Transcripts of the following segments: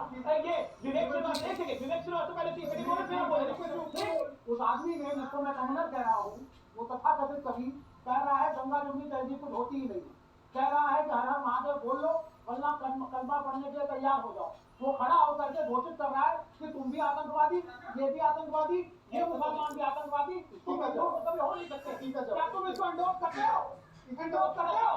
ये विवेक श्रीवास्तव, एक सेकंड, विवेक श्रीवास्तव पहले टीपीडी बोले फिर बोले। उस आदमी ने जिसको मैं कमनर कह रहा हूँ, वो तथाकथित कवि कह रहा है गंगा जमुनी तहजीब कुछ होती ही नहीं, कह रहा है कि हर हर महादेव बोल लो वरना कलमा पढ़ने के लिए तैयार हो जाओ। वो खड़ा होकर के घोषित कर रहा है कि तुम भी आतंकवादी, ये भी आतंकवादी, ये मुसलमान भी आतंकवादी, तुम कभी हो नहीं सकते। क्या तुम इसको एंडोर्स करते हो? एंडोर्स करते हो?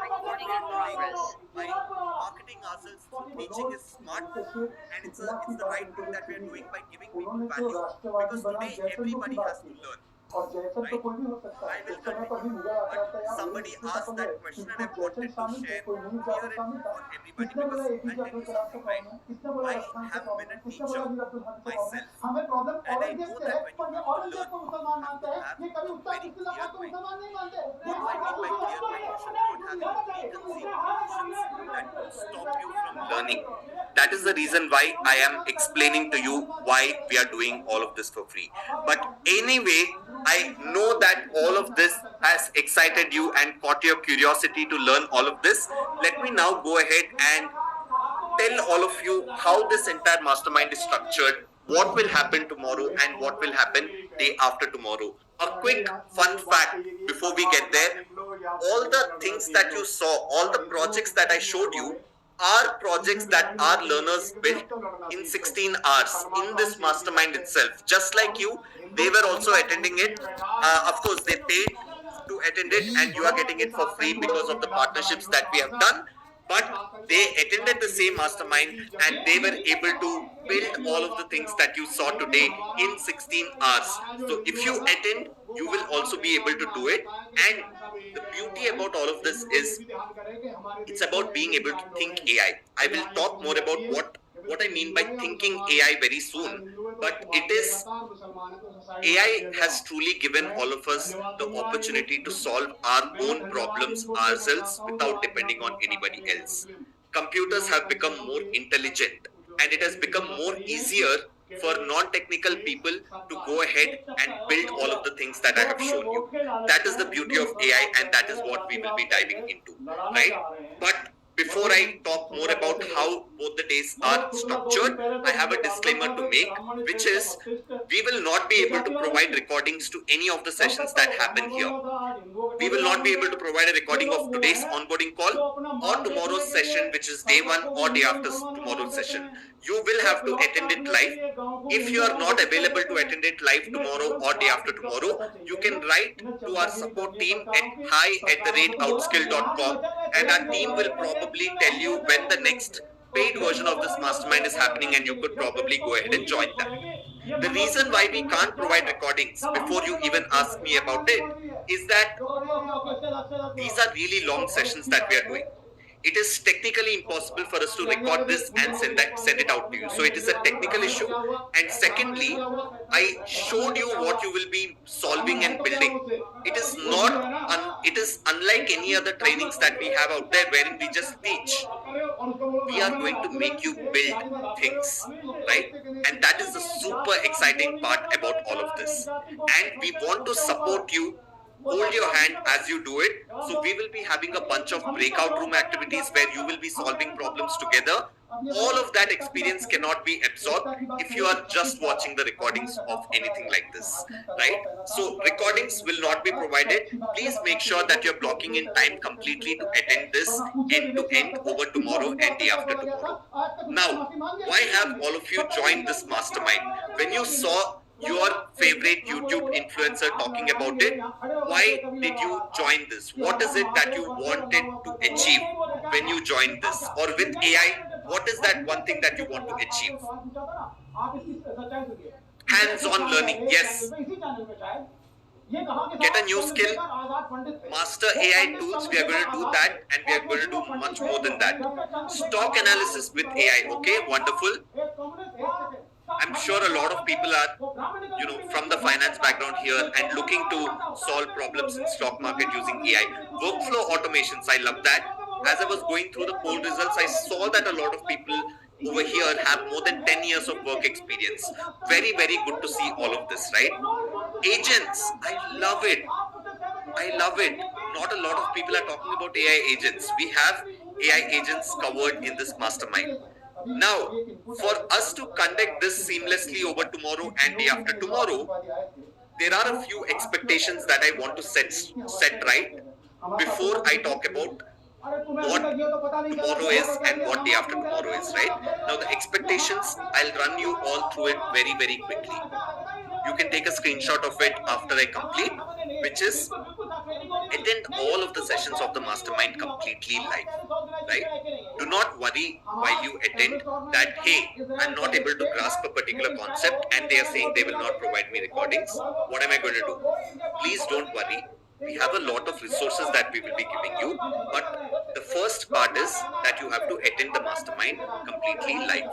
Recording in progress. By marketing ourselves through teaching is smart, and it's the right thing that we are doing by giving people value, because today everybody has to learn. और जैसा तो कोई भी हो सकता है। I will उस समय पर भी continue, मुझे आता but है somebody asked that question and I wanted to share कोई नहीं clear it शामिल था। for everybody, कितने बड़ा because APJ I'll tell Abdul you कलाम का something, प्रॉब्लम right? है, कितने बड़ा I रफ्तार का have प्रॉब्लम been है, a कितने teacher बड़ा मीर अब्दुल हक का प्रॉब्लम है। myself, हमें problem and I Aurangzeb know से that है, when पर you ये have to औरंगजेब learn, को मुसलमान you have मानते to हैं, have ये कभी a उसका very मुस्लिम clear को mind. मुसलमान नहीं मानते। What do I mean by clear mind? You should not have any preconceived notions that will stop you from learning. That is the reason why I am explaining to you why we are doing all of this for free. But anyway, I know that all of this has excited you and caught your curiosity to learn all of this. Let me now go ahead and tell all of you how this entire mastermind is structured, what will happen tomorrow, and what will happen day after tomorrow. A quick fun fact before we get there: all the things that you saw, all the projects that I showed you, are projects that our learners built in 16 hours in this mastermind itself. Just like you, they were also attending it. Of course, they paid to attend it, and you are getting it for free because of the partnerships that we have done. But they attended the same mastermind and they were able to build all of the things that you saw today in 16 hours. So if you attend, you will also be able to do it. And the beauty about all of this is it's about being able to think AI. I will talk more about what I mean by thinking AI very soon, but it is AI has truly given all of us the opportunity to solve our own problems ourselves without depending on anybody else. Computers have become more intelligent, and it has become more easier for non-technical people to go ahead and build all of the things that I have shown you. That is the beauty of AI, and that is what we will be diving into, right? But before I talk more about how both the days are structured, I have a disclaimer to make, which is we will not be able to provide recordings to any of the sessions that happen here. We will not be able to provide a recording of today's onboarding call or tomorrow's session, which is day one, or day after tomorrow's session. You will have to attend it live. If you are not available to attend it live tomorrow or day after tomorrow, you can write to our support team at hi@outskill.com, and our team will probably tell you when the next paid version of this mastermind is happening, and you could probably go ahead and join that. The reason why we can't provide recordings before you even ask me about it is that these are really long sessions that we are doing. It is technically impossible for us to record this and send it out to you. So it is a technical issue. And secondly, I showed you what you will be solving and building. It is it is unlike any other trainings that we have out there wherein we just teach. We are going to make you build things, right? And that is the super exciting part about all of this. And we want to support you. Hold your hand as you do it. So we will be having a bunch of breakout room activities where you will be solving problems together. All of that experience cannot be absorbed if you are just watching the recordings of anything like this, right? So recordings will not be provided. Please make sure that you're blocking in time completely to attend this end to end over tomorrow and day after tomorrow. Now, why have all of you joined this mastermind? When you saw your favorite YouTube influencer talking about it, why did you join this? What is it that you wanted to achieve when you joined this? Or with AI, what is that one thing that you want to achieve? Hands-on learning, yes. Get a new skill, master AI tools. We are going to do that, and we are going to do much more than that. Stock analysis with AI, okay, wonderful. I'm sure a lot of people are, from the finance background here and looking to solve problems in stock market using AI. Workflow automations, I love that. As I was going through the poll results, I saw that a lot of people over here have more than 10 years of work experience. Very, very good to see all of this, right? Agents, I love it. I love it. Not a lot of people are talking about AI agents. We have AI agents covered in this mastermind. Now, for us to conduct this seamlessly over tomorrow and day after tomorrow, there are a few expectations that I want to set right before I talk about what tomorrow is and what day after tomorrow is, right? Now, the expectations, I'll run you all through it very, very quickly. You can take a screenshot of it after I complete, which is attend all of the sessions of the mastermind completely live, right? Do not worry while you attend that, hey, I'm not able to grasp a particular concept and they are saying they will not provide me recordings. What am I going to do? Please don't worry. We have a lot of resources that we will be giving you, but the first part is that you have to attend the mastermind completely live.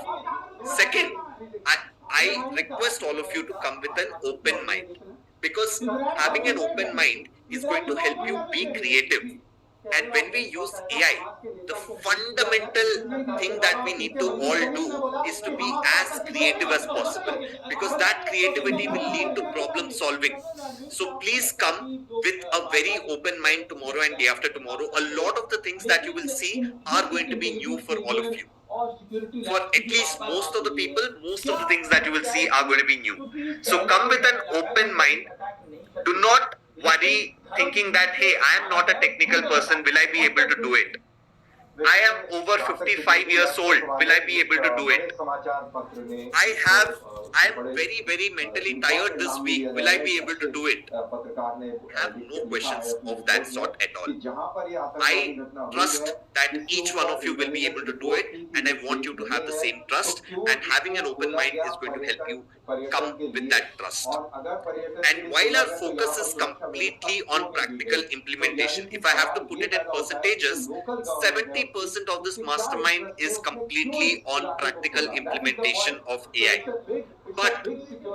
Second, I request all of you to come with an open mind, because having an open mind is going to help you be creative. And when we use AI, the fundamental thing that we need to all do is to be as creative as possible, because that creativity will lead to problem solving. So please come with a very open mind tomorrow and day after tomorrow. A lot of the things that you will see are going to be new for all of you. For at least most of the people, most of the things that you will see are going to be new. So come with an open mind. Do not worry thinking that, hey, I am not a technical person, will I be able to do it? I am over 55 years old, will I be able to do it? I am very, very mentally tired this week, will I be able to do it? I have no questions of that sort at all. I trust that each one of you will be able to do it, and I want you to have the same trust, and having an open mind is going to help you come with that trust. And while our focus is completely on practical implementation, if I have to put it in percentages, 70% of this mastermind is completely on practical implementation of AI. But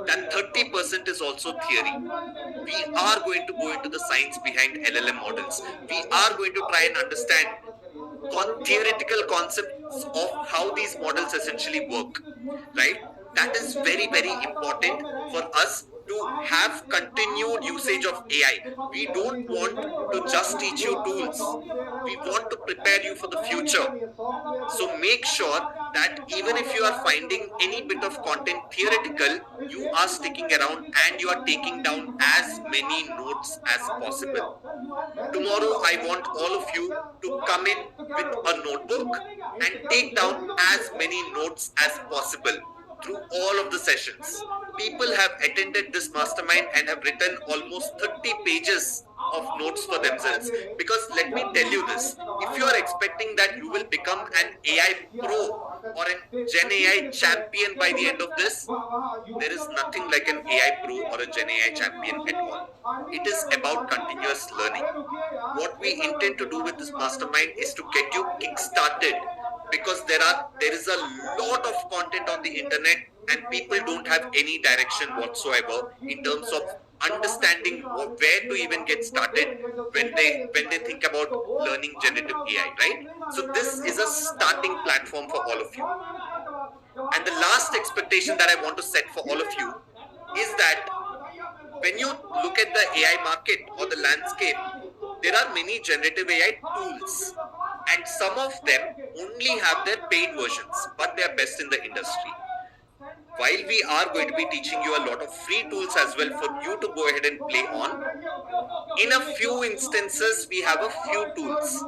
that 30% is also theory. We are going to go into the science behind LLM models. We are going to try and understand theoretical concepts of how these models essentially work, right? That is very, very important for us to have continued usage of AI. We don't want to just teach you tools. We want to prepare you for the future. So make sure that even if you are finding any bit of content theoretical, you are sticking around and you are taking down as many notes as possible. Tomorrow, I want all of you to come in with a notebook and take down as many notes as possible through all of the sessions. People have attended this mastermind and have written almost 30 pages of notes for themselves. Because let me tell you this, if you are expecting that you will become an AI pro or an Gen AI champion by the end of this, there is nothing like an AI pro or a Gen AI champion at all. It is about continuous learning. What we intend to do with this mastermind is to get you kick-started, because there is a lot of content on the internet and people don't have any direction whatsoever in terms of understanding where to even get started when they think about learning generative AI, right? So this is a starting platform for all of you. And the last expectation that I want to set for all of you is that when you look at the AI market or the landscape, there are many generative AI tools, and some of them only have their paid versions, but they are best in the industry. While we are going to be teaching you a lot of free tools as well for you to go ahead and play on, in a few instances, we have a few tools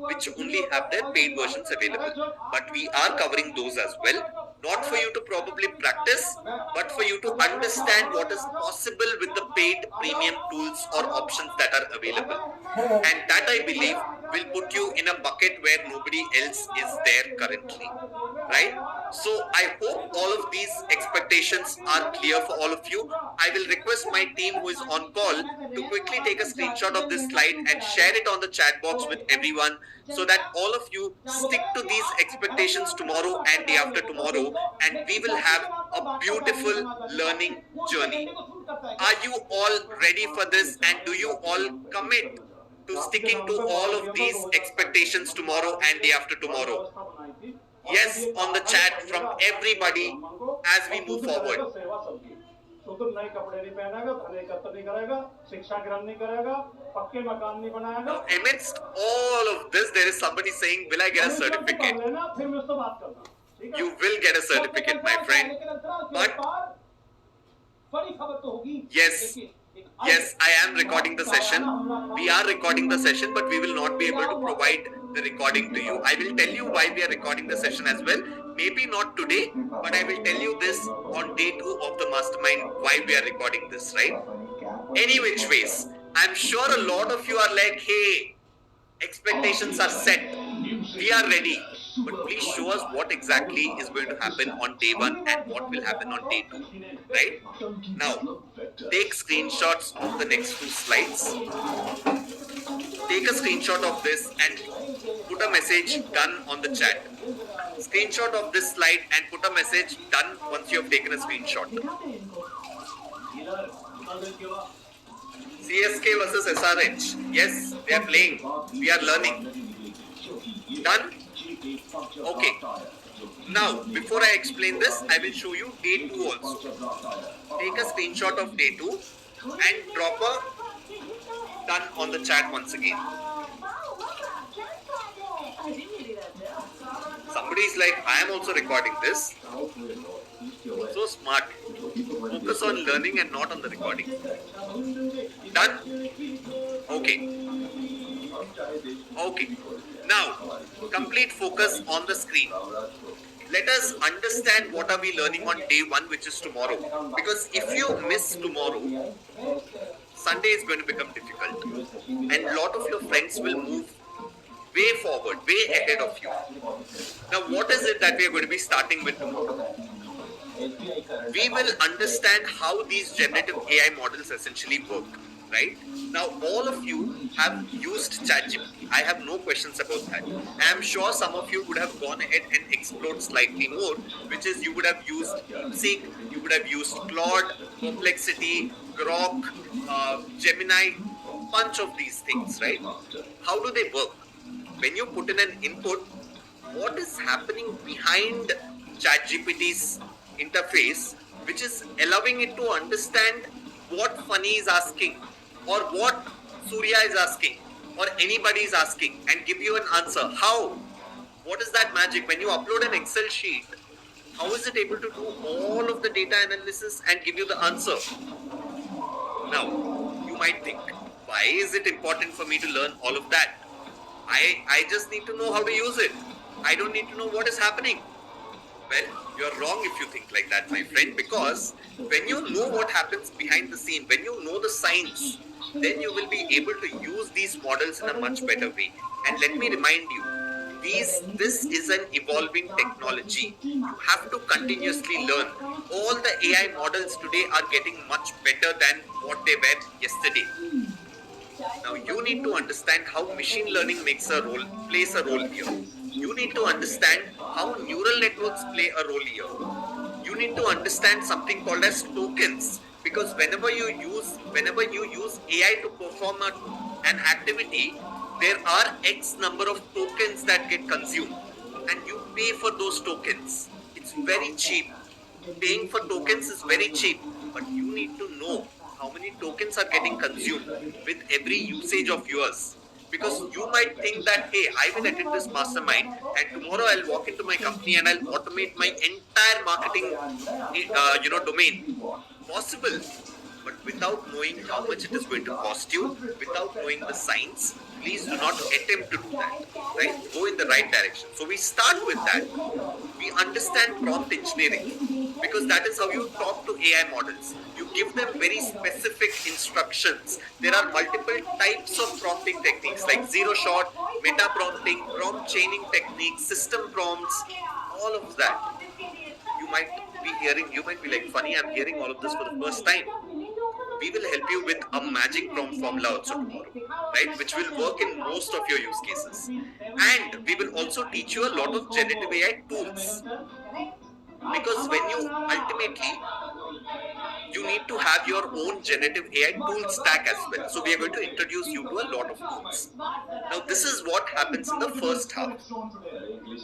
which only have their paid versions available. But we are covering those as well, not for you to probably practice, but for you to understand what is possible with the paid premium tools or options that are available. And that, I believe, will put you in a bucket where nobody else is there currently, right? So I hope all of these expectations are clear for all of you. I will request my team who is on call to quickly take a screenshot of this slide and share it on the chat box with everyone, so that all of you stick to these expectations tomorrow and day after tomorrow, and we will have a beautiful learning journey. Are you all ready for this, and do you all commit to sticking to all of these expectations tomorrow and day after tomorrow? Yes, on the chat from everybody as we move forward. तो नए कपड़े नहीं पहनेगा, धन एकत्र नहीं करेगा, शिक्षा ग्रहण नहीं करेगा, पक्के मकान नहीं बनाएगा। Now, amidst all of this, there is somebody saying, "Will I get a certificate?" फिर मैं उससे बात करता हूं। You will get a certificate, my friend. But बड़ी खबर तो होगी। yes, I am recording the session. We are recording the session, but we will not be able to provide the recording to you. I will tell you why we are recording the session as well. Maybe not today, but I will tell you this on day 2 of the mastermind why we are recording this, right? Any which ways, I'm sure a lot of you are like, hey, expectations are set. We are ready. But please show us what exactly is going to happen on day 1 and what will happen on day 2. Right? Now, take screenshots of the next 2 slides. Take a screenshot of this and put a message done on the chat. Screenshot of this slide and put a message done once you have taken a screenshot. CSK versus SRH. Yes, they are playing. We are learning. Done? Okay. Now, before I explain this, I will show you day 2 also. Take a screenshot of day 2 and drop a done on the chat once again. Somebody is like, I am also recording this. So smart. Focus on learning and not on the recording. Done? Okay. Okay. Now, complete focus on the screen. Let us understand what are we learning on day 1, which is tomorrow. Because if you miss tomorrow, Sunday is going to become difficult. And a lot of your friends will move way forward, way ahead of you. Now, what is it that we are going to be starting with tomorrow? We will understand how these generative AI models essentially work, right? Now, all of you have used ChatGPT. I have no questions about that. I am sure some of you would have gone ahead and explored slightly more, which is you would have used DeepSeek, you would have used Claude, Perplexity, Grok, Gemini, bunch of these things, right? How do they work? When you put in an input, what is happening behind ChatGPT's interface, which is allowing it to understand what Funny is asking, or what Surya is asking, or anybody is asking, and give you an answer. How? What is that magic? When you upload an Excel sheet, how is it able to do all of the data analysis and give you the answer? Now, you might think, why is it important for me to learn all of that? I just need to know how to use it. I don't need to know what is happening. Well, you're wrong if you think like that, my friend, because when you know what happens behind the scene, when you know the science, then you will be able to use these models in a much better way. And let me remind you, this is an evolving technology. You have to continuously learn. All the AI models today are getting much better than what they were yesterday. Now, you need to understand how machine learning plays a role here. You need to understand how neural networks play a role here. You need to understand something called as tokens, because whenever you use AI to perform an activity, there are X number of tokens that get consumed, and you pay for those tokens. It's very cheap. Paying for tokens is very cheap, but you need to know how many tokens are getting consumed with every usage of yours. Because you might think that, hey, I will attend this mastermind and tomorrow I'll walk into my company and I'll automate my entire marketing domain. Possible, but without knowing how much it is going to cost you, without knowing the science, please do not attempt to do that, right? Go in the right direction. So we start with that. We understand prompt engineering, because that is how you talk to AI models. You give them very specific instructions. There are multiple types of prompting techniques like zero shot, meta prompting, prompt chaining techniques, system prompts, all of that. You might be like, Funny, I'm hearing all of this for the first time. We will help you with a magic prompt formula also tomorrow, right? Which will work in most of your use cases. And we will also teach you a lot of generative AI tools. Because when you ultimately you need to have your own generative AI tool stack as well. So we are going to introduce you to a lot of tools. Now this is what happens in the first half.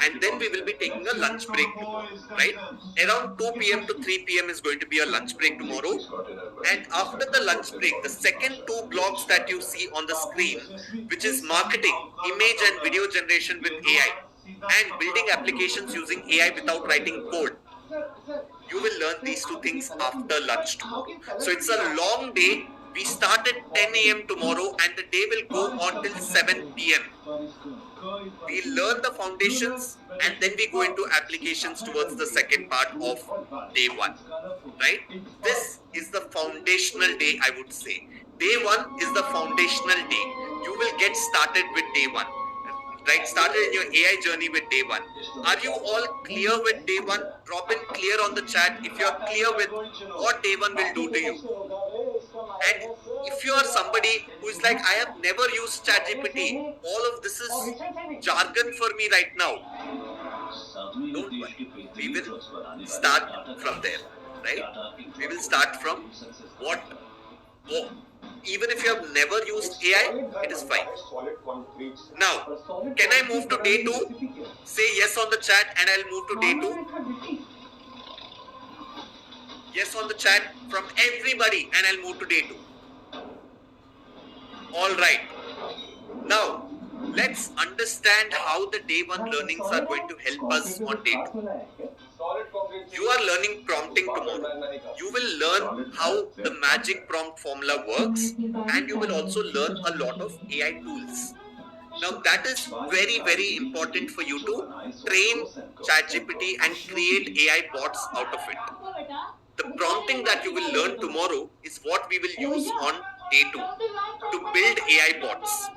And then we will be taking a lunch break tomorrow, right? Around 2 p.m. to 3 p.m. is going to be a lunch break tomorrow. And after the lunch break, the second two blocks that you see on the screen, which is marketing, image and video generation with AI, and building applications using AI without writing code, you will learn these two things after lunch tomorrow. So it's a long day. We start at 10 a.m. tomorrow and the day will go on till 7 p.m. We learn the foundations and then we go into applications towards the second part of day one, right? This is the foundational day, I would say. Day one is the foundational day. You will get started with day one, right? Started in your AI journey with day one. Are you all clear with day one? Drop in clear on the chat if you're clear with what day one will do to you. And if you are somebody who is like, I have never used ChatGPT, all of this is jargon for me right now. Don't worry. We will start from there, right? We will start from what? Oh, even if you have never used AI, it is fine. Now, can I move to day 2? Say yes on the chat and I'll move to day 2. Yes on the chat from everybody and I'll move to day 2. Alright. Now, let's understand how the day 1 learnings are going to help us on day 2. You are learning prompting tomorrow. You will learn how the magic prompt formula works and you will also learn a lot of AI tools. Now that is very, very important for you to train ChatGPT and create AI bots out of it. The prompting that you will learn tomorrow is what we will use on day 2 to build AI bots.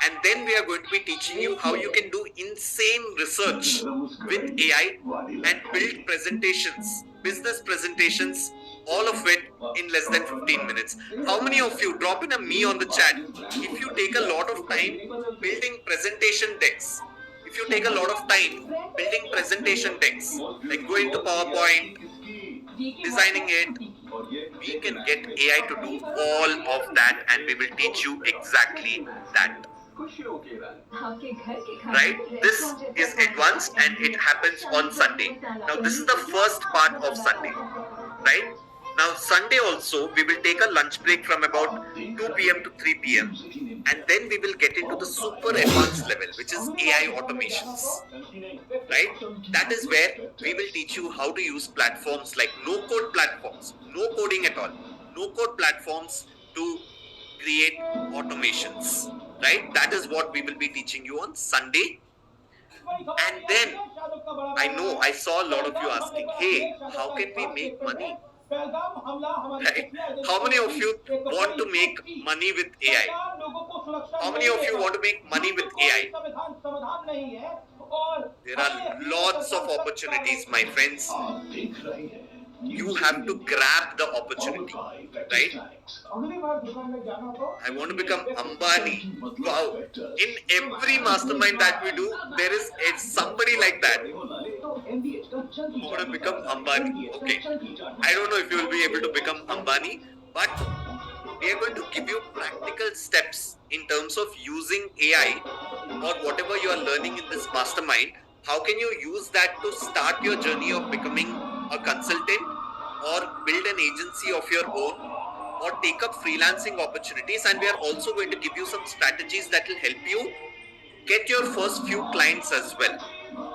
And then we are going to be teaching you how you can do insane research with AI and build presentations, business presentations, all of it in less than 15 minutes. How many of you, drop in a me on the chat, if you take a lot of time building presentation decks, if you take a lot of time building presentation decks, like going to PowerPoint, designing it, we can get AI to do all of that and we will teach you exactly that. Right? This is advanced and it happens on Sunday. Now this is the first part of Sunday. Right? Now Sunday also we will take a lunch break from about 2 p.m. to 3 p.m. and then we will get into the super advanced level, which is AI automations. Right? That is where we will teach you how to use platforms like no-code platforms, no coding at all, no-code platforms to create automations. Right? That is what we will be teaching you on Sunday. And then, I know, I saw a lot of you asking, hey, how can we make money? Right? How many of you want to make money with AI? How many of you want to make money with AI? There are lots of opportunities, my friends. You have to grab the opportunity, right? I want to become Ambani. Wow. In every mastermind that we do, there is somebody like that. I want to become Ambani. Okay. I don't know if you will be able to become Ambani, but we are going to give you practical steps in terms of using AI or whatever you are learning in this mastermind. How can you use that to start your journey of becoming a consultant or build an agency of your own or take up freelancing opportunities? And we are also going to give you some strategies that will help you get your first few clients as well,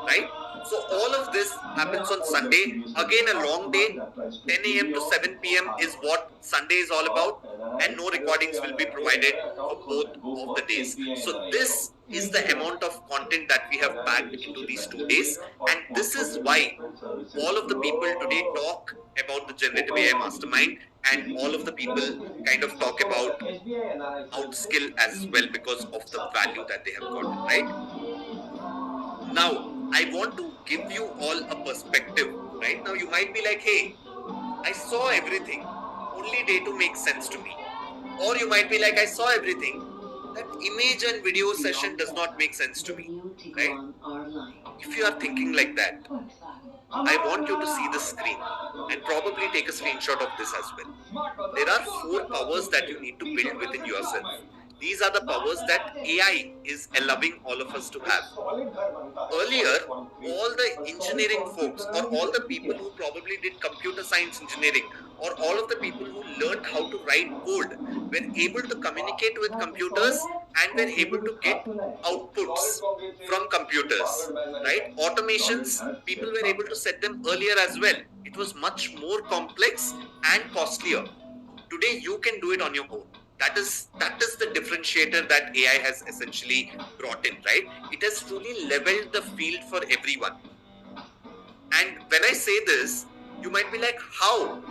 right? So all of this happens on Sunday. Again, a long day, 10 a.m. to 7 p.m. is what Sunday is all about, and no recordings will be provided for both of the days. So this is the amount of content that we have packed into these 2 days, and this is why all of the people today talk about the Generative AI Mastermind, and all of the people kind of talk about outskill as well because of the value that they have gotten, right? Now, I want to give you all a perspective. Right now, you might be like, hey, I saw everything. Only day 2 makes sense to me. Or you might be like, I saw everything. That image and video session does not make sense to me. Right? If you are thinking like that, I want you to see the screen and probably take a screenshot of this as well. There are 4 powers that you need to build within yourself. These are the powers that AI is allowing all of us to have. Earlier, all the engineering folks or all the people who probably did computer science engineering or all of the people who learned how to write code were able to communicate with computers and were able to get outputs from computers, right? Automations, people were able to set them earlier as well. It was much more complex and costlier. Today you can do it on your own. That is the differentiator that AI has essentially brought in, right? It has truly leveled the field for everyone. And when I say this, you might be like, how?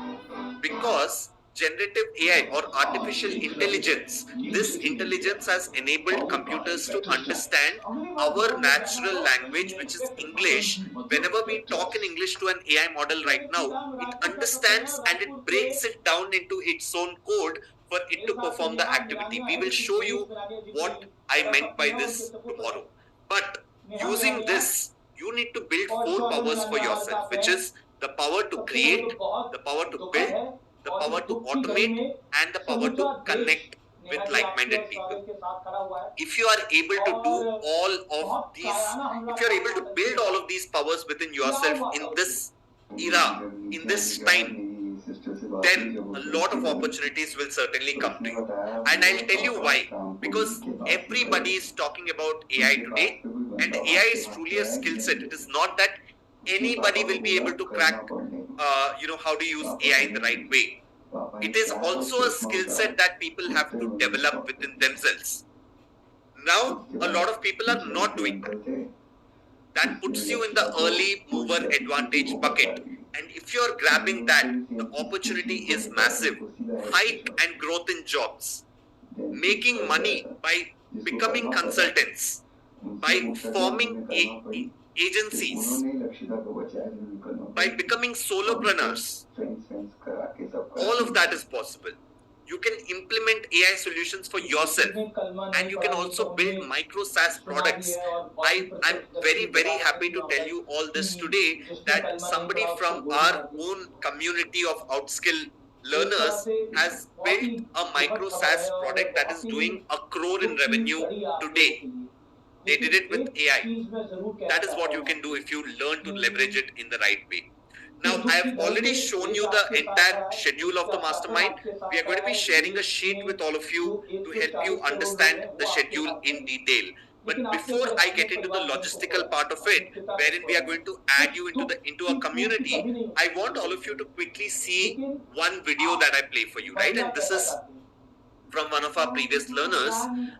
Because generative AI or artificial intelligence, this intelligence has enabled computers to understand our natural language, which is English. Whenever we talk in English to an AI model right now, it understands and it breaks it down into its own code for it to perform the activity. We will show you what I meant by this tomorrow. But using this, you need to build 4 powers for yourself, which is the power to create, the power to build, the power to automate, and the power to connect with like-minded people. If you are able to do all of these, if you are able to build all of these powers within yourself in this era, in this time, then a lot of opportunities will certainly come to you. And I'll tell you why. Because everybody is talking about AI today, and AI is truly a skill set. It is not that anybody will be able to crack how to use AI in the right way. It is also a skill set that people have to develop within themselves. Now, a lot of people are not doing that. That puts you in the early mover advantage bucket. And if you're grabbing that, the opportunity is massive. Hike and growth in jobs, making money by becoming consultants, by forming agencies, by becoming solopreneurs. All of that is possible. You can implement AI solutions for yourself, and you can also build micro SaaS products. I'm very, very happy to tell you all this today that somebody from our own community of outskill learners has built a micro SaaS product that is doing 1 crore in revenue today. They did it with AI. That is what you can do if you learn to leverage it in the right way. Now, I have already shown you the entire schedule of the mastermind. We are going to be sharing a sheet with all of you to help you understand the schedule in detail. But before I get into the logistical part of it, wherein we are going to add you into a community, I want all of you to quickly see one video that I play for you, right? And this is from one of our previous learners.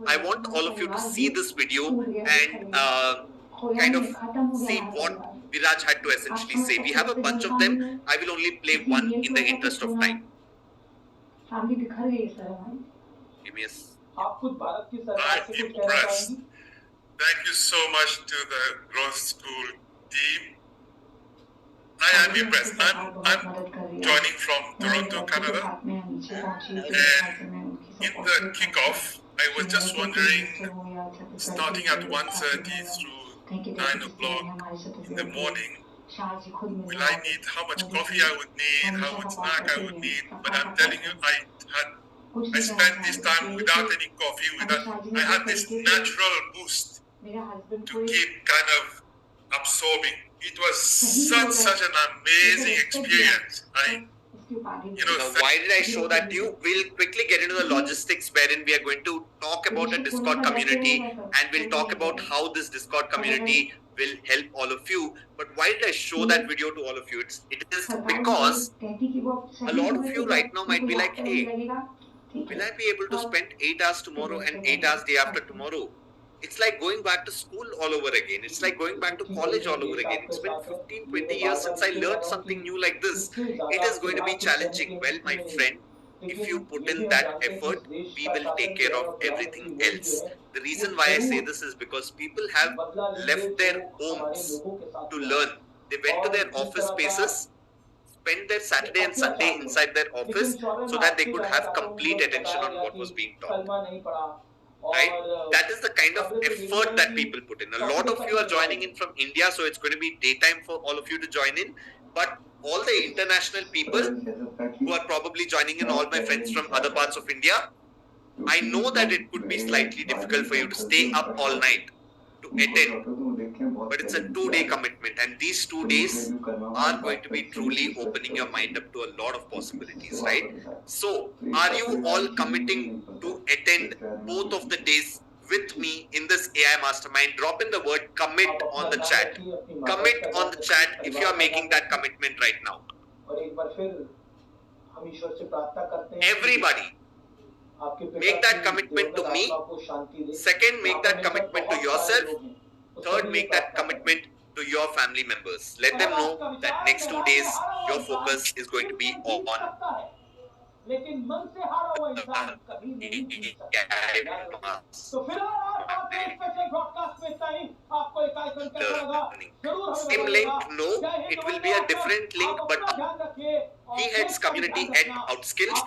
I want all of you to see this video and kind of see what Viraj had to essentially say. We have a bunch of them. I will only play one in the interest of time. Give me a I'm impressed. Thank you so much to the Growth School team. I am impressed. I'm joining from Toronto, Canada. And in the kickoff, I was just wondering, starting at 1:30 through 9 o'clock in the morning, will I need, how much coffee I would need, how much snack I would need. But I'm telling you, I spent this time without any coffee, I had this natural boost to keep kind of absorbing. It was such an amazing experience. Why did I show that to you? We'll quickly get into the logistics wherein we are going to talk about a Discord community and we'll talk about how this Discord community will help all of you. But why did I show that video to all of you? It is because a lot of you right now might be like, hey, will I be able to spend 8 hours tomorrow and 8 hours day after tomorrow? It's like going back to school all over again. It's like going back to college all over again. It's been 15, 20 years since I learned something new like this. It is going to be challenging. Well, my friend, if you put in that effort, we will take care of everything else. The reason why I say this is because people have left their homes to learn. They went to their office spaces, spent their Saturday and Sunday inside their office so that they could have complete attention on what was being taught. right? That is the kind of effort that people put in. A lot of you are joining in from India, so it's going to be daytime for all of you to join in. But all the international people who are probably joining in, all my friends from other parts of India, I know that it could be slightly difficult for you to stay up all night to attend, but it's a 2-day commitment, and these 2 days are going to be truly opening your mind up to a lot of possibilities, right? So, are you all committing to attend both of the days with me in this AI Mastermind? Drop in the word commit on the chat. Commit on the chat if you are making that commitment right now. Everybody, make that commitment to me. Second, make that commitment to yourself. Third, make that commitment to your family members. Let them know that next 2 days your focus is going to be on लेकिन मन से हारा हुआ इंसान कभी नहीं जीत सकता। तो फिलहाल आज के स्पेशल ब्रॉडकास्ट में टाइम आपको एक आइकन कैसा लगा जरूर हमें same link. No, it will be a different link, but he heads community at Outskills,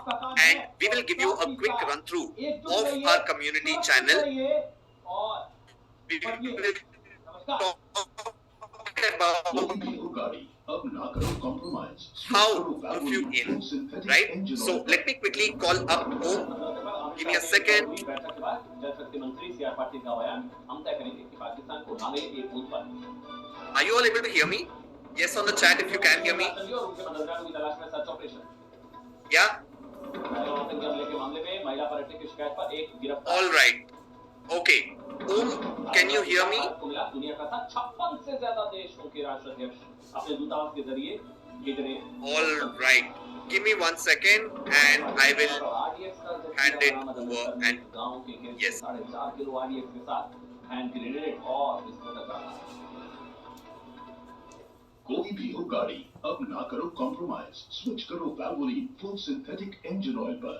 and we will give you a quick run through of our community channel. We will talk about how to view in, right? So let me quickly call up Om. Give me a second. Are you all able to hear me? Yes, on the chat if you can hear me. Yeah? All right. Okay. Om, can you hear me? All right. Give me 1 second and I will hand it over and yes. कोई भी हो गाड़ी अब ना करो compromise switch करो वैल्वोलिन full synthetic engine oil पर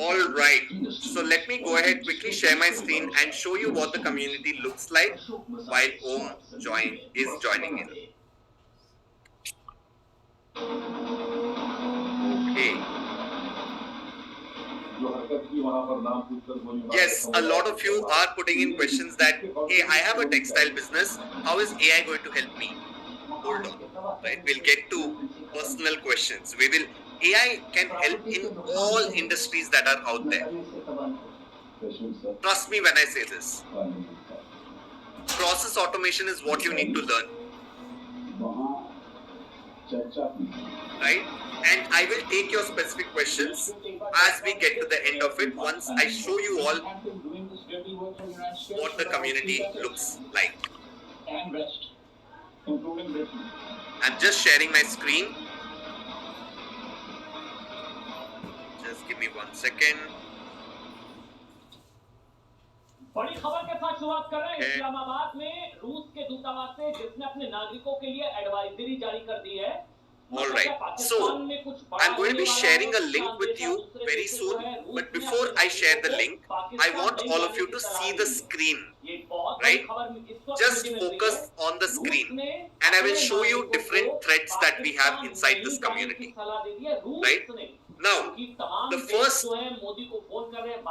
All right, so let me go ahead quickly share my screen and show you what the community looks like while Om is joining in. Okay. Yes, a lot of you are putting in questions that, hey, I have a textile business. How is AI going to help me? Hold on, right? We'll get to personal questions. AI can help in all industries that are out there. Trust me when I say this. Process automation is what you need to learn. Right? And I will take your specific questions as we get to the end of it once I show you all what the community looks like. I'm just sharing my screen. Just give me 1 second. बड़ी खबर के साथ शुरुआत कर रहे हैं इस्लामाबाद में रूस के दूतावास से जिसने अपने नागरिकों के लिए एडवाइजरी जारी कर दी है। All right, so I'm going to be sharing a link with you very soon, but before I share the link, I want all of you to see the screen, right? Just focus on the screen and I will show you different threads that we have inside this community, right? Now, the first,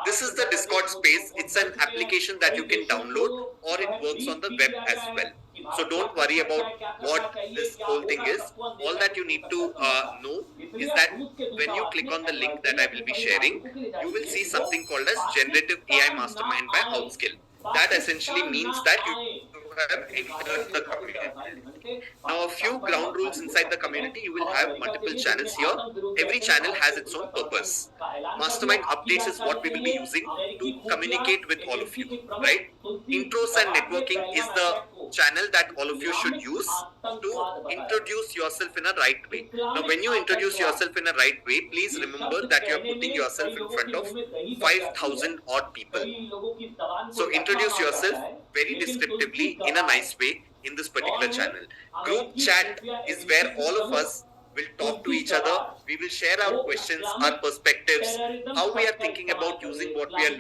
this is the Discord space. It's an application that you can download or it works on the web as well. So don't worry about what this whole thing is. All that you need to know is that when you click on the link that I will be sharing, you will see something called as Generative AI Mastermind by Outskill. That essentially means that you have entered the community. Now, a few ground rules inside the community. You will have multiple channels here. Every channel has its own purpose. Mastermind updates is what we will be using to communicate with all of you, right? Intros and networking is the channel that all of you should use to introduce yourself in a right way. Now, when you introduce yourself in a right way, please remember that you are putting yourself in front of 5,000 odd people. So, introduce yourself very descriptively in a nice way in this particular channel. Group chat is where all of us We'll talk to each other. We will share our questions, our perspectives, how we are thinking about using what we are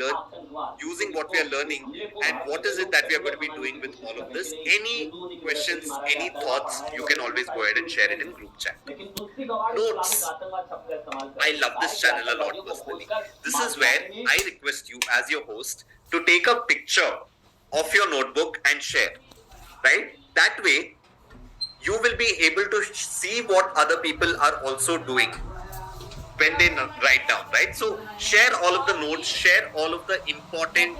learning, and what is it that we are going to be doing with all of this. Any questions, any thoughts, you can always go ahead and share it in group chat. Notes. I love this channel a lot personally. This is where I request you as your host to take a picture of your notebook and share. Right? That way, you will be able to see what other people are also doing when they write down, right? So share all of the notes, share all of the important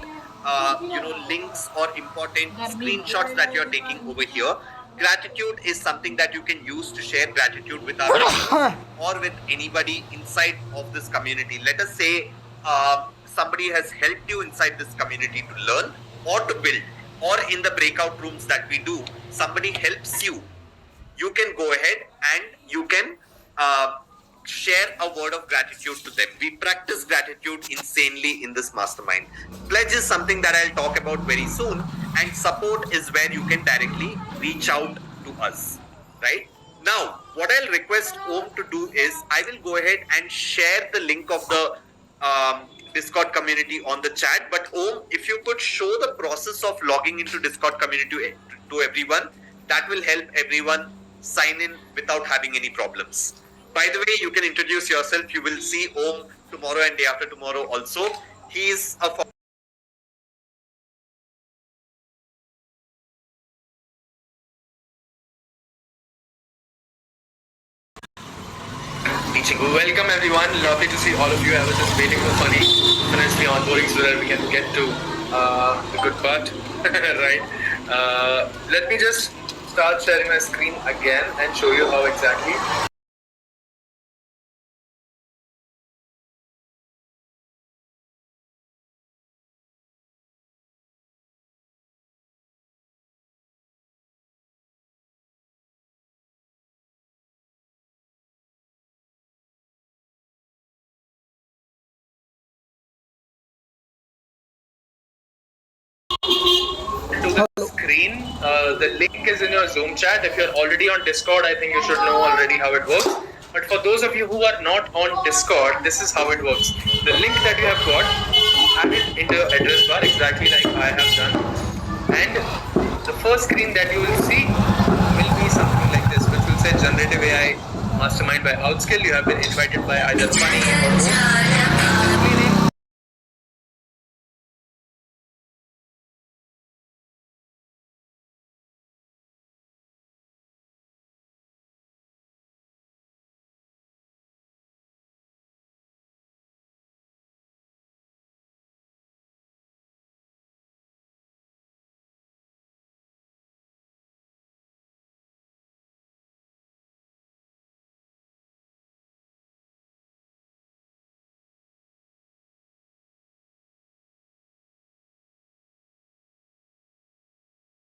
links or important screenshots that you're taking over here. Gratitude is something that you can use to share gratitude with others or with anybody inside of this community. Let us say somebody has helped you inside this community to learn or to build, or in the breakout rooms that we do, somebody helps you. You can go ahead and you can share a word of gratitude to them. We practice gratitude insanely in this mastermind. Pledge is something that I'll talk about very soon, and support is where you can directly reach out to us, right? Now, what I'll request Om to do is, I will go ahead and share the link of the Discord community on the chat. But Om, if you could show the process of logging into Discord community to everyone, that will help everyone sign in without having any problems. By the way, you can introduce yourself. You will see Om tomorrow and day after tomorrow also. He is a teaching. Welcome everyone. Lovely to see all of you. I was just waiting for Funny to finish the onboarding so that we can get to the good part. Right. Let me just start sharing my screen again and show you how exactly. To the screen, the link is in your Zoom chat. If you're already on Discord, I think you should know already how it works. But for those of you who are not on Discord, this is how it works. The link that you have got, add it into your address bar exactly like I have done. And the first screen that you will see will be something like this, which will say Generative AI Mastermind by Outskill. You have been invited by either Funny or Om.